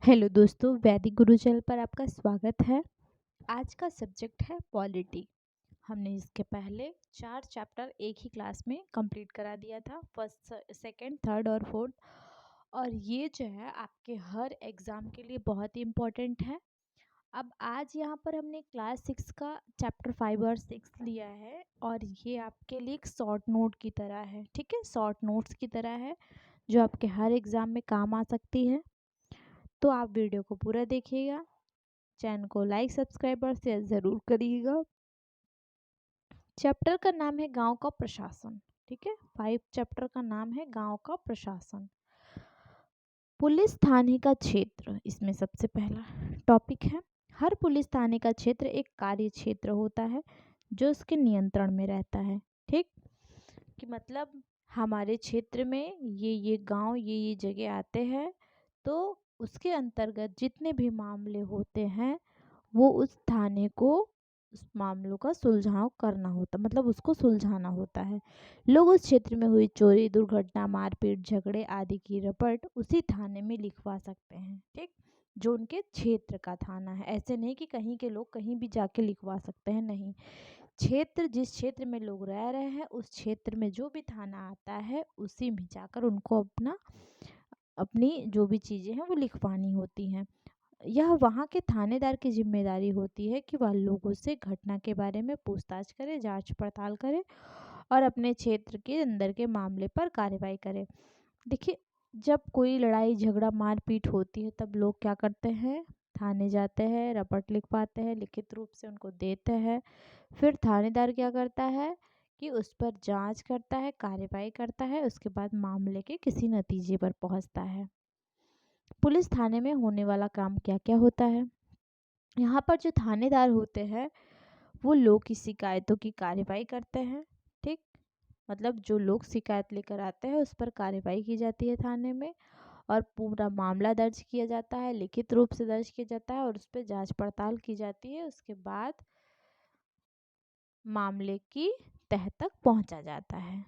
Hello दोस्तों, वैदिक गुरु channel पर आपका स्वागत है। आज का सब्जेक्ट है पॉलिटी। हमने इसके पहले 4 चैप्टर एक ही क्लास में कंप्लीट करा दिया था, फर्स्ट, सेकंड, थर्ड और फोर्थ। और ये जो है आपके हर एग्ज़ाम के लिए बहुत ही इम्पोर्टेंट है। अब आज यहाँ पर हमने क्लास 6 का चैप्टर 5 और 6 लिया है और ये आपके लिए एक शॉर्ट नोट की तरह है, ठीक है, शॉर्ट नोट्स की तरह है जो आपके हर एग्ज़ाम में काम आ सकती है। तो आप वीडियो को पूरा देखिएगा, चैनल को लाइक सब्सक्राइब और शेयर ज़रूर करिएगा। चैप्टर का नाम है गांव का प्रशासन, ठीक है। 5 चैप्टर का नाम है गांव का प्रशासन। पुलिस थाने का क्षेत्र इसमें सबसे पहला टॉपिक है। हर पुलिस थाने का क्षेत्र एक कार्य क्षेत्र होता है जो उसके नियंत्रण में रहता है, ठीक। कि मतलब हमारे क्षेत्र में ये गांव ये जगह आते हैं, तो उसके अंतर्गत जितने भी मामले होते हैं वो उस थाने को उस मामलों का सुलझाव करना होता, मतलब उसको सुलझाना होता है। लोग उस क्षेत्र में हुई चोरी, दुर्घटना, मारपीट, झगड़े आदि की रिपोर्ट उसी थाने में लिखवा सकते हैं, ठीक। जो उनके क्षेत्र का थाना है, ऐसे नहीं कि कहीं के लोग कहीं भी जाके लिखवा सकते हैं, नहीं। क्षेत्र, जिस क्षेत्र में लोग रह रहे हैं उस क्षेत्र में जो भी थाना आता है उसी में जाकर उनको अपनी जो भी चीज़ें हैं वो लिखवानी होती हैं। यह वहाँ के थानेदार की जिम्मेदारी होती है कि वह लोगों से घटना के बारे में पूछताछ करे, जांच पड़ताल करे और अपने क्षेत्र के अंदर के मामले पर कार्रवाई करे। देखिए, जब कोई लड़ाई झगड़ा मारपीट होती है तब लोग क्या करते हैं, थाने जाते हैं, रपट लिखवाते हैं, लिखित रूप से उनको देते हैं। फिर थानेदार क्या करता है कि उस पर जांच करता है, कार्रवाई करता है, उसके बाद मामले के किसी नतीजे पर पहुंचता है। पुलिस थाने में होने वाला काम क्या क्या होता है। यहाँ पर जो थानेदार होते हैं वो लोग की शिकायतों की कार्रवाई करते हैं, ठीक। मतलब जो लोग शिकायत लेकर आते हैं उस पर कार्रवाई की जाती है थाने में और पूरा मामला दर्ज किया जाता है, लिखित रूप से दर्ज किया जाता है और उस पर जांच पड़ताल की जाती है। उसके बाद मामले की तह तक पहुंचा जाता है।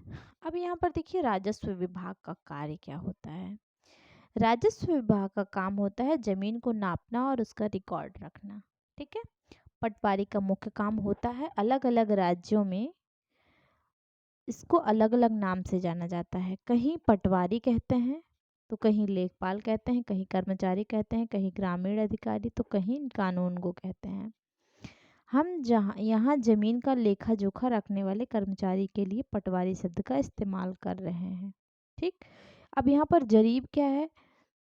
अब यहाँ पर देखिए राजस्व विभाग का कार्य क्या होता है। राजस्व विभाग का काम होता है जमीन को नापना और उसका रिकॉर्ड रखना, ठीक है। पटवारी का मुख्य काम होता है, अलग अलग राज्यों में इसको अलग अलग नाम से जाना जाता है। कहीं पटवारी कहते हैं तो कहीं लेखपाल कहते हैं, कहीं कर्मचारी कहते हैं, कहीं ग्रामीण अधिकारी तो कहीं कानून को कहते हैं। हम जहाँ यहाँ जमीन का लेखा जोखा रखने वाले कर्मचारी के लिए पटवारी शब्द का इस्तेमाल कर रहे हैं, ठीक। अब यहाँ पर जरीब क्या है,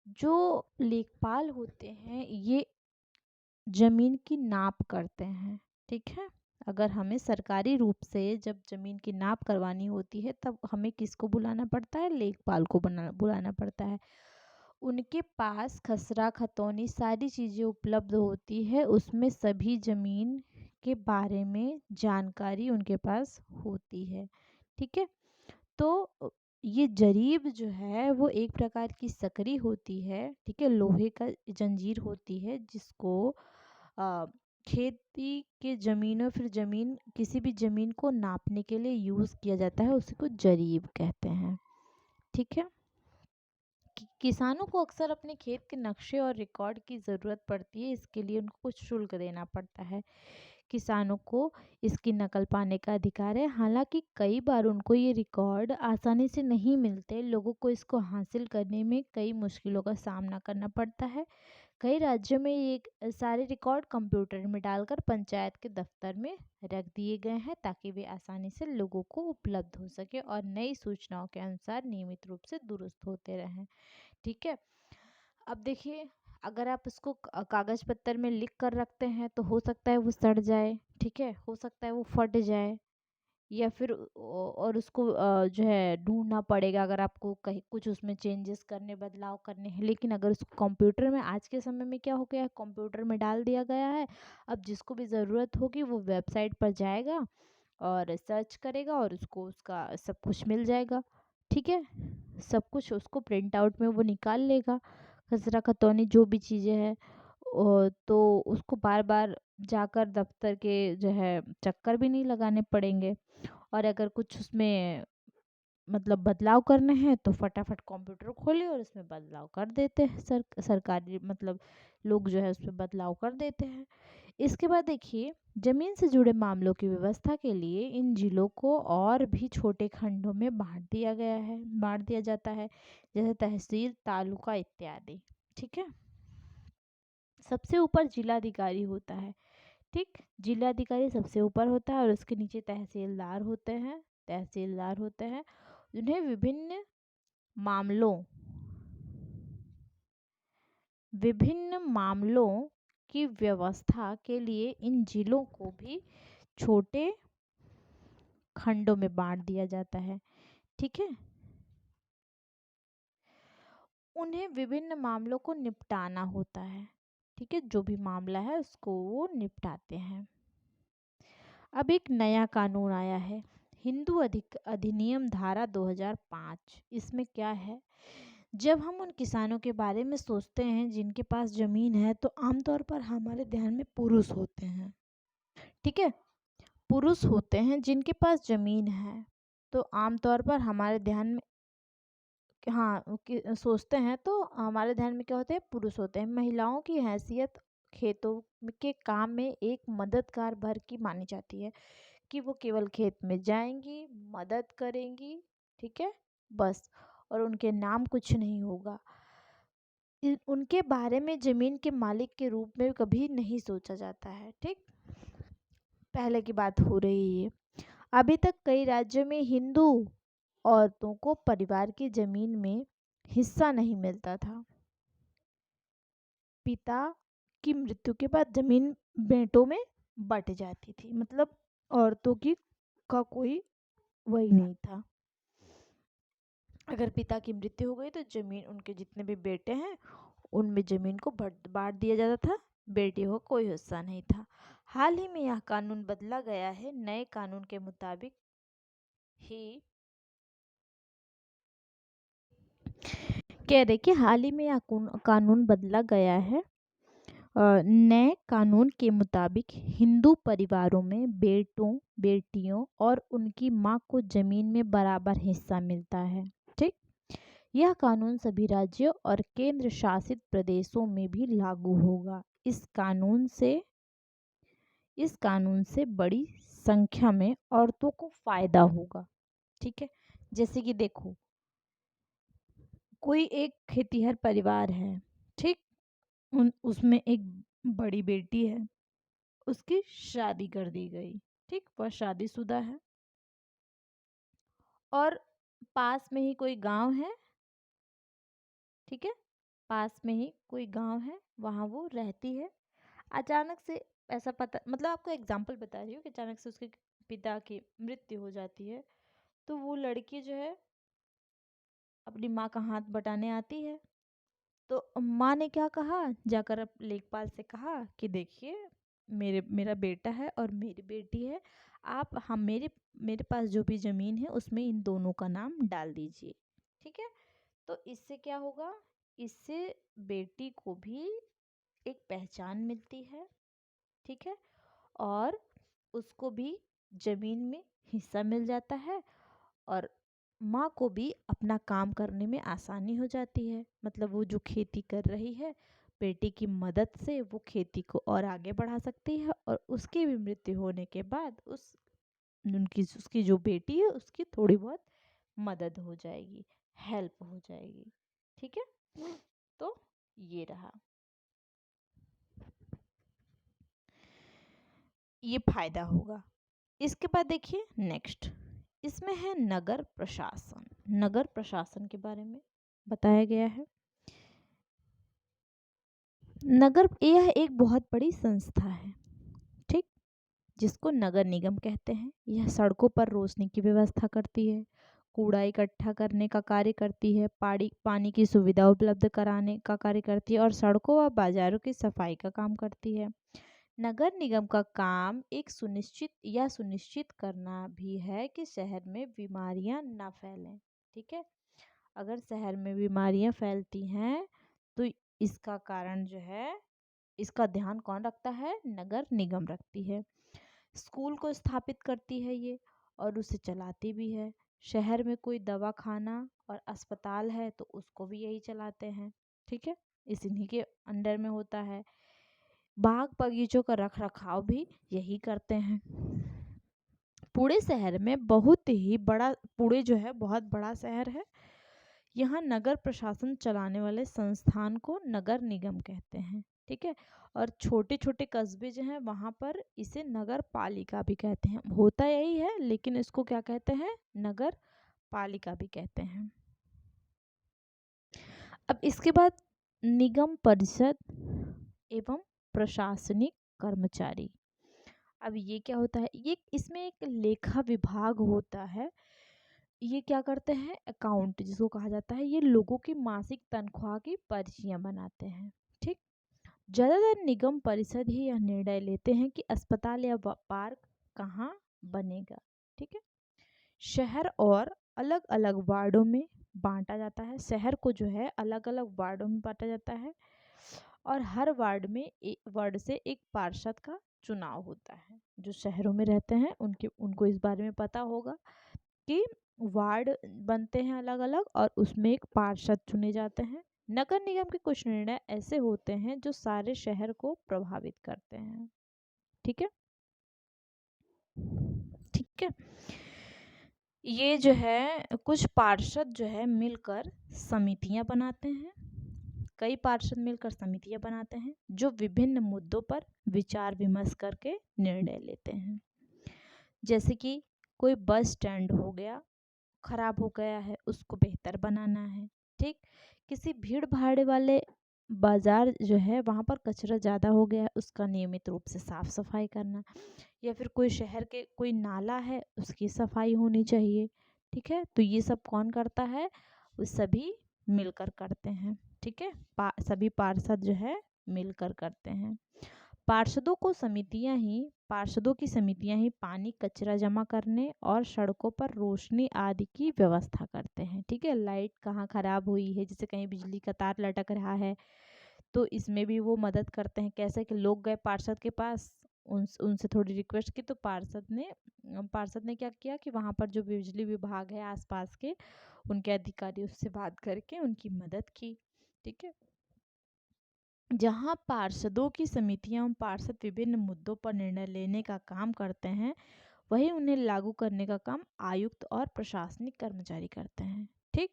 जो लेखपाल होते हैं ये जमीन की नाप करते हैं, ठीक है। अगर हमें सरकारी रूप से जब जमीन की नाप करवानी होती है तब हमें किसको बुलाना पड़ता है, लेखपाल को बुलाना पड़ता है। उनके पास खसरा खतौनी सारी चीज़ें उपलब्ध होती है, उसमें सभी जमीन के बारे में जानकारी उनके पास होती है, ठीक है। तो ये जरीब जो है वो एक प्रकार की सकरी होती है, ठीक है, लोहे का जंजीर होती है जिसको अ, खेती के ज़मीनों, फिर ज़मीन किसी भी ज़मीन को नापने के लिए यूज़ किया जाता है, उसी को जरीब कहते हैं, ठीक है। किसानों को अक्सर अपने खेत के नक्शे और रिकॉर्ड की ज़रूरत पड़ती है, इसके लिए उनको कुछ शुल्क देना पड़ता है। किसानों को इसकी नकल पाने का अधिकार है, हालांकि कई बार उनको ये रिकॉर्ड आसानी से नहीं मिलते, लोगों को इसको हासिल करने में कई मुश्किलों का सामना करना पड़ता है। कई राज्यों में ये सारे रिकॉर्ड कंप्यूटर में डालकर पंचायत के दफ्तर में रख दिए गए हैं ताकि वे आसानी से लोगों को उपलब्ध हो सके और नई सूचनाओं के अनुसार नियमित रूप से दुरुस्त होते रहें, ठीक है। अब देखिए, अगर आप इसको कागज पत्तर में लिख कर रखते हैं तो हो सकता है वो सड़ जाए, ठीक है, हो सकता है वो फट जाए या फिर और उसको जो है ढूंढना पड़ेगा अगर आपको कहीं कुछ उसमें चेंजेस करने, बदलाव करने हैं। लेकिन अगर उसको कंप्यूटर में, आज के समय में क्या हो गया है, कंप्यूटर में डाल दिया गया है। अब जिसको भी ज़रूरत होगी वो वेबसाइट पर जाएगा और सर्च करेगा और उसको उसका सब कुछ मिल जाएगा, ठीक है। सब कुछ उसको प्रिंट आउट में वो निकाल लेगा, खसरा खतौनी जो भी चीज़ें हैं। तो उसको बार बार जाकर दफ्तर के जो है चक्कर भी नहीं लगाने पड़ेंगे। और अगर कुछ उसमें मतलब बदलाव करने हैं तो फटाफट कंप्यूटर खोले और उसमें बदलाव कर देते हैं। सरकारी मतलब लोग जो है उसमें बदलाव कर देते हैं। इसके बाद देखिए, जमीन से जुड़े मामलों की व्यवस्था के लिए इन जिलों को और भी छोटे खंडों में बांट दिया जाता है, जैसे तहसील, तालुका इत्यादि। ठीक है। सबसे ऊपर जिलाधिकारी होता है। ठीक, जिलाधिकारी सबसे ऊपर होता है और उसके नीचे तहसीलदार होते हैं जिन्हें मामलों विभिन्न मामलों की व्यवस्था के लिए इन जिलों को भी छोटे खंडों में बांट दिया जाता है। ठीक है। उन्हें विभिन्न मामलों को निपटाना होता है। ठीक है, जो भी मामला है उसको वो निपटाते हैं। अब एक नया कानून आया है, हिंदू अधिनियम धारा 2005। इसमें क्या है, जब हम उन किसानों के बारे में सोचते हैं जिनके पास जमीन है तो आमतौर पर हमारे ध्यान में पुरुष होते हैं। ठीक है, पुरुष होते हैं जिनके पास जमीन है तो आमतौर पर हमारे ध्यान में, हाँ सोचते हैं तो हमारे ध्यान में क्या होते हैं, पुरुष होते हैं। महिलाओं की हैसियत खेतों के काम में एक मददगार भर की मानी जाती है, कि वो केवल खेत में जाएंगी, मदद करेंगी। ठीक है, बस, और उनके नाम कुछ नहीं होगा। उनके बारे में जमीन के मालिक के रूप में कभी नहीं सोचा जाता है। ठीक, पहले की बात हो रही है। अभी तक कई राज्यों में हिंदू औरतों को परिवार की जमीन में हिस्सा नहीं मिलता था। पिता की मृत्यु के बाद जमीन बेटों में बट जाती थी, मतलब औरतों की का कोई वही नहीं था। अगर पिता की मृत्यु हो गई तो जमीन, उनके जितने भी बेटे हैं उनमें जमीन को बांट दिया जाता था, बेटियों को कोई हिस्सा नहीं था। हाल ही में यह कानून बदला गया है। नए कानून के मुताबिक ही कह रहे कि हाल ही में यह कानून बदला गया है। नए कानून के मुताबिक हिंदू परिवारों में बेटों, बेटियों और उनकी मां को जमीन में बराबर हिस्सा मिलता है। ठीक, यह कानून सभी राज्यों और केंद्र शासित प्रदेशों में भी लागू होगा। इस कानून से बड़ी संख्या में औरतों को फायदा होगा। ठीक है, जैसे कि देखो, कोई एक खेतीहर परिवार है। ठीक, उसमें एक बड़ी बेटी है, उसकी शादी कर दी गई। ठीक, वह शादीशुदा है और पास में ही कोई गांव है। ठीक है, पास में ही कोई गांव है, वहां वो रहती है। अचानक से ऐसा पता, मतलब आपको एग्जाम्पल बता रही हूँ कि अचानक से उसके पिता की मृत्यु हो जाती है तो वो लड़की जो है अपनी माँ का हाथ बटाने आती है। तो माँ ने क्या कहा, जाकर अब लेखपाल से कहा कि देखिए, मेरा बेटा है और मेरी बेटी है, आप हम मेरे पास जो भी ज़मीन है उसमें इन दोनों का नाम डाल दीजिए। ठीक है, तो इससे क्या होगा, इससे बेटी को भी एक पहचान मिलती है। ठीक है, और उसको भी जमीन में हिस्सा मिल जाता है और माँ को भी अपना काम करने में आसानी हो जाती है। मतलब वो जो खेती कर रही है, बेटी की मदद से वो खेती को और आगे बढ़ा सकती है और उसकी भी मृत्यु होने के बाद उसकी जो बेटी है उसकी थोड़ी बहुत मदद हो जाएगी, हेल्प हो जाएगी। ठीक है, तो ये रहा, ये फायदा होगा। इसके बाद देखिए नेक्स्ट, इसमें है नगर प्रशासन। नगर प्रशासन के बारे में बताया गया है। नगर, यह एक बहुत बड़ी संस्था है। ठीक, जिसको नगर निगम कहते हैं। यह सड़कों पर रोशनी की व्यवस्था करती है, कूड़ा इकट्ठा करने का कार्य करती है, पानी की सुविधा उपलब्ध कराने का कार्य करती है और सड़कों व बाजारों की सफाई का काम करती है। नगर निगम का काम एक सुनिश्चित करना भी है कि शहर में बीमारियां ना फैलें। ठीक है, अगर शहर में बीमारियां फैलती हैं तो इसका कारण जो है, इसका ध्यान कौन रखता है, नगर निगम रखती है। स्कूल को स्थापित करती है ये और उसे चलाती भी है। शहर में कोई दवा खाना और अस्पताल है तो उसको भी यही चलाते हैं, ठीक है, इन्हीं के अंडर में होता है। बाग बगीचों का रख रखाव भी यही करते हैं। पुणे शहर में बहुत ही बड़ा, पुणे जो है बहुत बड़ा शहर है। यहाँ नगर प्रशासन चलाने वाले संस्थान को नगर निगम कहते हैं, ठीक है। और छोटे छोटे कस्बे जो हैं वहाँ पर इसे नगर पालिका भी कहते हैं। होता यही है लेकिन इसको क्या कहते हैं, नगर पालिका भी कहते हैं। अब इसके बाद निगम परिषद एवं प्रशासनिक कर्मचारी। अब ये क्या होता है, ये इसमें एक लेखा विभाग होता है। ये क्या करते हैं, अकाउंट जिसको कहा जाता है, ये लोगों की मासिक तनख्वाह की पर्चियां बनाते हैं, ठीक। ज्यादातर निगम परिषद ही यह निर्णय लेते हैं कि अस्पताल या पार्क कहाँ बनेगा, ठीक है। शहर और अलग अलग वार्डों में बांटा जाता है। शहर को जो है अलग अलग वार्डों में बांटा जाता है और हर वार्ड से एक पार्षद का चुनाव होता है। जो शहरों में रहते हैं उनको इस बारे में पता होगा कि वार्ड बनते हैं अलग अलग और उसमें एक पार्षद चुने जाते हैं। नगर निगम के कुछ निर्णय ऐसे होते हैं जो सारे शहर को प्रभावित करते हैं, ठीक है, ठीक है। ये जो है कुछ पार्षद जो है मिलकर समितियां बनाते हैं। कई पार्षद मिलकर समितियां बनाते हैं जो विभिन्न मुद्दों पर विचार विमर्श करके निर्णय लेते हैं। जैसे कि कोई बस स्टैंड हो गया, खराब हो गया है, उसको बेहतर बनाना है, ठीक। किसी भीड़ भाड़ वाले बाजार जो है वहाँ पर कचरा ज़्यादा हो गया है, उसका नियमित रूप से साफ सफाई करना, या फिर कोई शहर के कोई नाला है उसकी सफाई होनी चाहिए, ठीक है। तो ये सब कौन करता है, वो सभी मिलकर करते हैं, ठीक है। सभी पार्षद जो है मिलकर करते हैं। पार्षदों की समितियां ही पानी कचरा जमा करने और सड़कों पर रोशनी आदि की व्यवस्था करते हैं, ठीक है। लाइट कहाँ खराब हुई है, जैसे कहीं बिजली का तार लटक रहा है तो इसमें भी वो मदद करते हैं। कैसे कि लोग गए पार्षद के पास, उनसे थोड़ी रिक्वेस्ट की तो पार्षद ने क्या किया कि वहाँ पर जो बिजली विभाग है आसपास के उनके अधिकारी, उससे बात करके उनकी मदद की, ठीक है। जहाँ पार्षदों की समितियां पार्षद विभिन्न मुद्दों पर निर्णय लेने का काम करते हैं, वही उन्हें लागू करने का काम आयुक्त और प्रशासनिक कर्मचारी करते हैं, ठीक।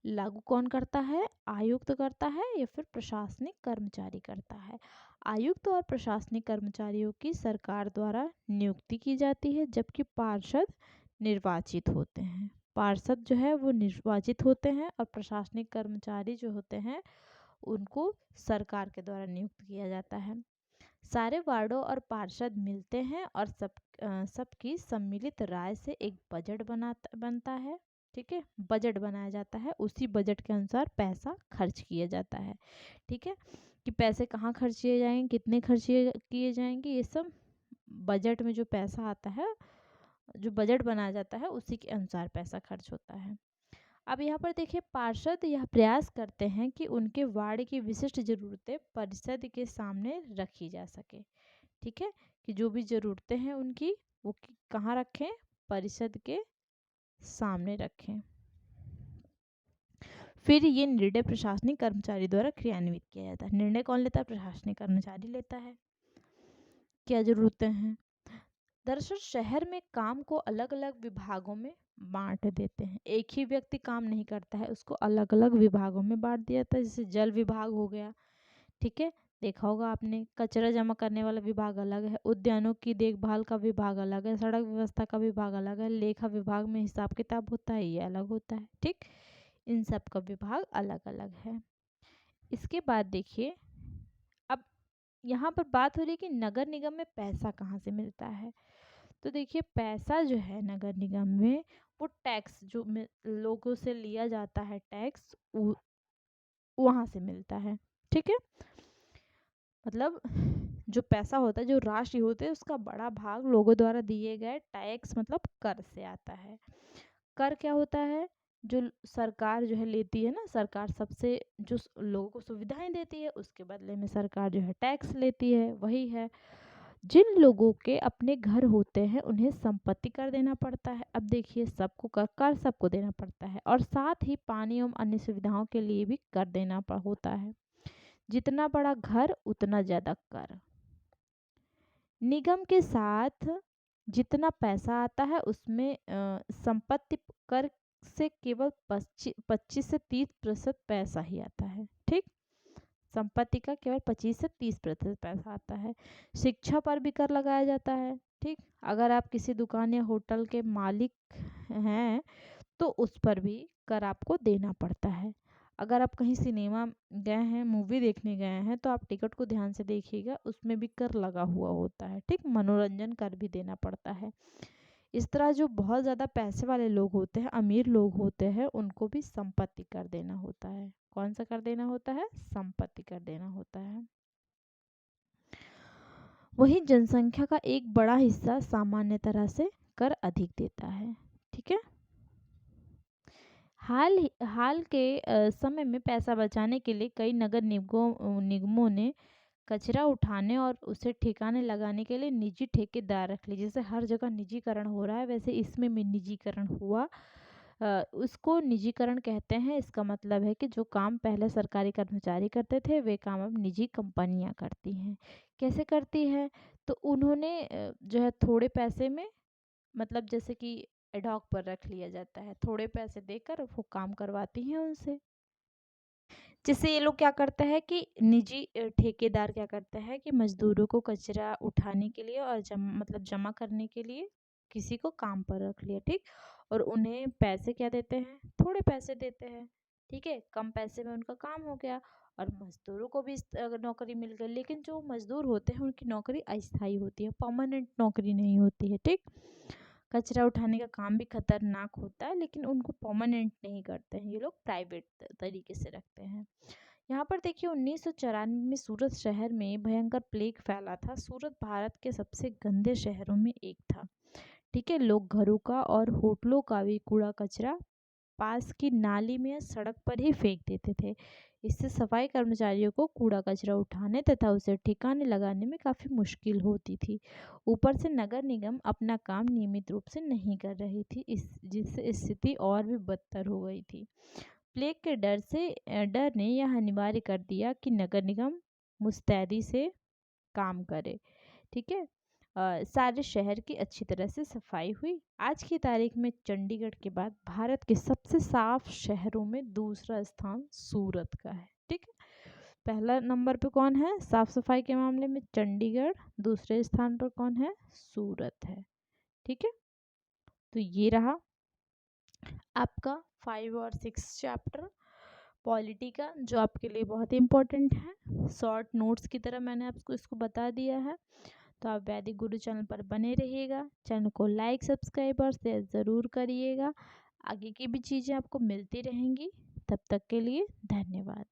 लागू कौन करता है, आयुक्त करता है या फिर प्रशासनिक कर्मचारी करता है। आयुक्त और प्रशासनिक कर्मचारियों की सरकार द्वारा नियुक्ति की जाती है, जबकि पार्षद निर्वाचित होते हैं। पार्षद जो है वो निर्वाचित होते हैं और प्रशासनिक कर्मचारी जो होते हैं उनको सरकार के द्वारा नियुक्त किया जाता है। सारे वार्डों और पार्षद मिलते हैं और सबकी सम्मिलित राय से एक बजट बनता है, ठीक है। बजट बनाया जाता है, उसी बजट के अनुसार पैसा खर्च किया जाता है, ठीक है। कि पैसे कहाँ खर्च किए जाएंगे, कितने खर्च किए जाएंगे, ये सब बजट में जो पैसा आता है, जो बजट बनाया जाता है उसी के अनुसार पैसा खर्च होता है। अब यहाँ पर देखिए पार्षद यह प्रयास करते हैं कि उनके वार्ड की विशिष्ट जरूरतें परिषद के सामने रखी जा सके, ठीक है। कि जो भी जरूरतें हैं उनकी वो कहाँ रखें, परिषद के सामने रखें। फिर ये निर्णय प्रशासनिक कर्मचारी द्वारा क्रियान्वित किया जाता है। निर्णय कौन लेता है, प्रशासनिक कर्मचारी लेता है, क्या जरूरतें हैं। दरअसल शहर में काम को अलग अलग विभागों में बांट देते हैं। एक ही व्यक्ति काम नहीं करता है, उसको अलग अलग विभागों में बांट दिया जाता है। जैसे जल विभाग हो गया, ठीक है, देखा होगा आपने, कचरा जमा करने वाला विभाग अलग है, उद्यानों की देखभाल का विभाग अलग है, सड़क व्यवस्था का विभाग अलग है, लेखा विभाग में हिसाब किताब होता है, ये अलग होता है, ठीक। इन सब का विभाग अलग अलग है। इसके बाद देखिए, अब यहाँ पर बात हो रही है कि नगर निगम में पैसा कहाँ से मिलता है। तो देखिए पैसा जो है नगर निगम में, वो टैक्स जो लोगों से लिया जाता है, टैक्स वहां से मिलता है, ठीक है। मतलब जो पैसा होता है, जो राशि होती है, उसका बड़ा भाग लोगों द्वारा दिए गए टैक्स मतलब कर से आता है। कर क्या होता है, जो सरकार जो है लेती है ना, सरकार सबसे जो लोगों को सुविधाएं देती है उसके बदले में सरकार जो है टैक्स लेती है, वही है। जिन लोगों के अपने घर होते हैं उन्हें संपत्ति कर देना पड़ता है। अब देखिए सबको कर सबको देना पड़ता है और साथ ही पानी एवं अन्य सुविधाओं के लिए भी कर देना होता है। जितना बड़ा घर उतना ज़्यादा कर। निगम के साथ जितना पैसा आता है उसमें संपत्ति कर से केवल 25 से 30% पैसा ही आता है। ठीक, संपत्ति का केवल 25 से 30% पैसा आता है। शिक्षा पर भी कर लगाया जाता है। ठीक, अगर आप किसी दुकान या होटल के मालिक हैं तो उस पर भी कर आपको देना पड़ता है। अगर आप कहीं सिनेमा गए हैं, मूवी देखने गए हैं, तो आप टिकट को ध्यान से देखिएगा, उसमें भी कर लगा हुआ होता है। ठीक, मनोरंजन कर भी देना पड़ता है। इस तरह जो बहुत ज़्यादा पैसे वाले लोग होते हैं, अमीर लोग होते हैं, उनको भी संपत्ति कर देना होता है। कौन सा कर देना होता है? संपत्ति कर देना होता है। वही जनसंख्या का एक बड़ा हिस्सा सामान्य तरह से कर अधिक देता है। ठीक है, हाल के समय में पैसा बचाने के लिए कई नगर निगमों ने कचरा उठाने और उसे ठिकाने लगाने के लिए निजी ठेकेदार रख लिए। जैसे हर जगह निजीकरण हो रहा है, वैसे इसमें भी निजीकरण हुआ। उसको निजीकरण कहते हैं। इसका मतलब है कि जो काम पहले सरकारी कर्मचारी करते थे वे काम अब निजी कंपनियां करती हैं। कैसे करती है? तो उन्होंने जो है थोड़े पैसे में, मतलब जैसे कि एडहॉक पर रख लिया जाता है, थोड़े पैसे देकर वो काम करवाती हैं उनसे। जैसे ये लोग क्या करते हैं कि निजी ठेकेदार क्या करते हैं कि मजदूरों को कचरा उठाने के लिए और मतलब जमा करने के लिए किसी को काम पर रख लिया। ठीक, और उन्हें पैसे क्या देते हैं? थोड़े पैसे देते हैं। ठीक है, कम पैसे में उनका काम हो गया और मजदूरों को भी नौकरी मिल गई। लेकिन जो मजदूर होते हैं उनकी नौकरी अस्थायी होती है, परमानेंट नौकरी नहीं होती है। ठीक, कचरा उठाने का काम भी खतरनाक होता है, लेकिन उनको परमानेंट नहीं करते हैं, ये लोग प्राइवेट तरीके से रखते हैं। यहाँ पर देखिए 1994 में सूरत शहर में भयंकर प्लेग फैला था। सूरत भारत के सबसे गंदे शहरों में एक था। ठीक है, लोग घरों का और होटलों का भी कूड़ा कचरा पास की नाली में या सड़क पर ही फेंक देते थे। इससे सफाई कर्मचारियों को कूड़ा कचरा उठाने तथा उसे ठिकाने लगाने में काफ़ी मुश्किल होती थी। ऊपर से नगर निगम अपना काम नियमित रूप से नहीं कर रही थी, जिससे स्थिति और भी बदतर हो गई थी। प्लेग के डर ने यह अनिवार्य कर दिया कि नगर निगम मुस्तैदी से काम करे। ठीक है, सारे शहर की अच्छी तरह से सफाई हुई। आज की तारीख में चंडीगढ़ के बाद भारत के सबसे साफ शहरों में दूसरा स्थान सूरत का है। ठीक है, पहला नंबर पे कौन है साफ सफाई के मामले में? चंडीगढ़। दूसरे स्थान पर कौन है? सूरत है। ठीक है, तो ये रहा आपका 5 और 6 चैप्टर पॉलिटी का, जो आपके लिए बहुत ही इम्पोर्टेंट है। शॉर्ट नोट्स की तरह मैंने आपको इसको बता दिया है। तो आप वैदिक गुरु चैनल पर बने रहिएगा। चैनल को लाइक, सब्सक्राइब और शेयर ज़रूर करिएगा। आगे की भी चीज़ें आपको मिलती रहेंगी। तब तक के लिए धन्यवाद।